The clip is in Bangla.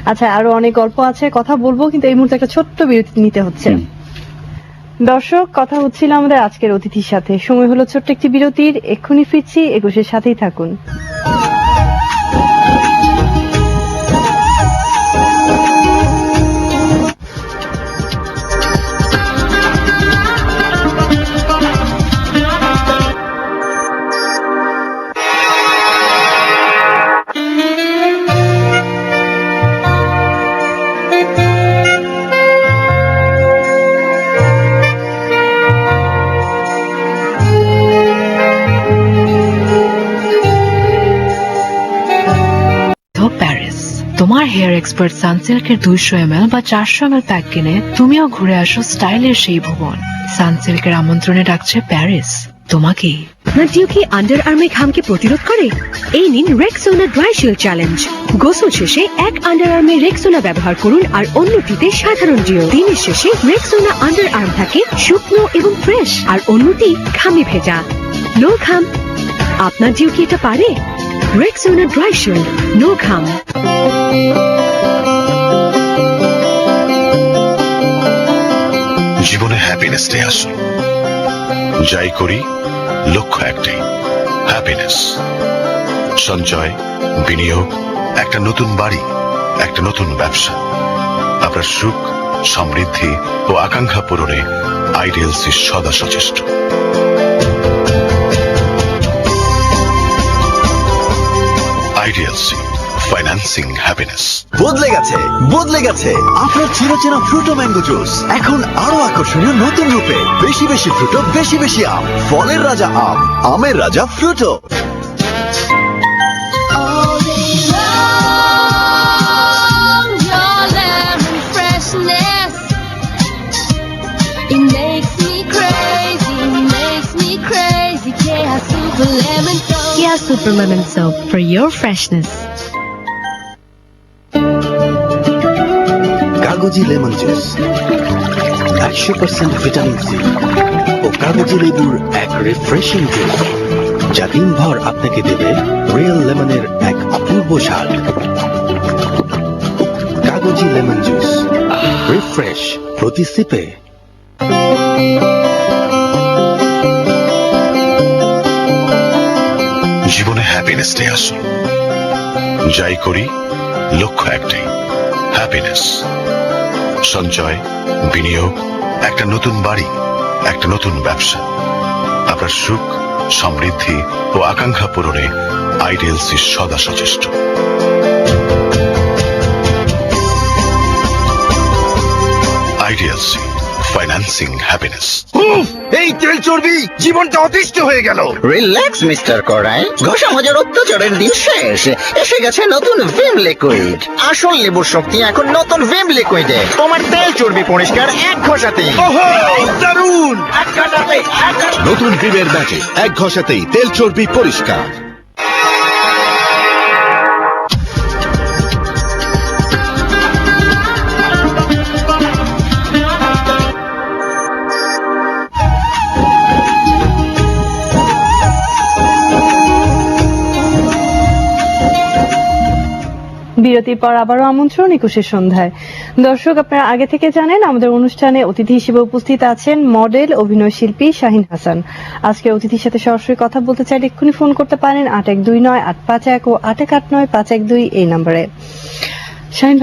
আচ্ছা, আরো অনেক গল্প আছে, কথা বলবো, কিন্তু এই মুহূর্তে একটা ছোট্ট বিরতি নিতে হচ্ছে। দর্শক, কথা হচ্ছিল আমাদের আজকের অতিথির সাথে। সময় হলো ছোট্ট একটি বিরতির, এক্ষুনি ফিরছি, 21-এর সাথেই থাকুন। প্যারিস, তোমার হেয়ার এক্সপার্ট সানসিল্কের 200 ml বা 400 ml প্যাক কিনে তুমিও ঘুরে আসো স্টাইলের সেই ভুবন। সানসিল্কের আমন্ত্রণে ডাকছে প্যারিস তোমাকেই। আপনার ডিউ কি আন্ডার আর্মে ঘামকে প্রতিরোধ করে? এই নিন রেক্সোনা ড্রাই শিল্ড চ্যালেঞ্জ। গোসল শেষে এক আন্ডার আর্মে রেক্সোনা ব্যবহার করুন আর অন্যটিতে সাধারণ ডিও। দিনের শেষে রেক্সোনা আন্ডার আর্ম থাকে শুকনো এবং ফ্রেশ, আর অন্যটি ঘামে ভেজা। নো ঘাম। আপনার ডিউ কি এটা পারে? রেক্সোনা ড্রাই শিল্ড, নো ঘাম। জীবনে হ্যাপিনেস নিয়ে আসুন। যাই করি লক্ষ্য একটাই, হ্যাপিনেস। সঞ্চয়, বিনিয়োগ, একটা নতুন বাড়ি, একটা নতুন ব্যবসা। আপনার সুখ, সমৃদ্ধি ও আকাঙ্ক্ষা পূরণে আইডিএলসি সদা সচেষ্ট। IDLC, financing happiness. বদলে গেছে আপনার চিরচেনা ফ্রুটো ম্যাঙ্গো জুস এখন আরো আকর্ষণীয় নতুন রূপে। বেশি বেশি ফ্রুটো, বেশি বেশি আম। ফলের রাজা আম, আমের রাজা Frooto. Kia Super Lemon Soap for your freshness. কাগজি লেমন জুস 100% ভিটামিন সি ও কাগজি লেবুর এক রিফ্রেশিং জুস, যা দিনভর আপনাকে দেবে রিয়েল লেমনের এক অপূর্ব স্বাদ। কাগজি লেমন জুস, রিফ্রেশ প্রতি সিপে। জীবনে হ্যাপিনেস নিয়ে আসুন। যাই করি লক্ষ্য একটাই, হ্যাপিনেস। সঞ্চয়, বিনিয়োগ, একটা নতুন বাড়ি, একটা নতুন ব্যবসা। আপনার সুখ, সমৃদ্ধি ও আকাঙ্ক্ষা পূরণে আইডিএলসি সদা সচেষ্ট। IDLC, financing happiness. এই তেল চর্বি জীবনটা অতিষ্ঠ হয়ে গেল। রিল্যাক্স মিস্টার করাই, ঘষা মজার অত্যাচারের দিন শেষ। এসে গেছে নতুন ভিম লিকুইড। আসল লেবুর শক্তি এখন নতুন ভিম লিকুইডে। তোমার তেল চর্বি পরিষ্কার এক ঘষাতেই। দারুণ! নতুন ভিমের ব্যাটে এক ঘষাতেই তেল চর্বি পরিষ্কার। বিরতির পর আবারও আমন্ত্রণ 21-এর সন্ধ্যায়। দর্শক, আপনারা আগে থেকে জানেন আমাদের অনুষ্ঠানে অতিথি হিসেবে উপস্থিত আছেন মডেল, অভিনয় শিল্পী শাহিন হাসান। আজকে অতিথির সাথে সরাসরি কথা বলতে চাইলে এক্ষুনি ফোন করতে পারেন 8129-851 ও 8189-512 এই নম্বরে। শাহিন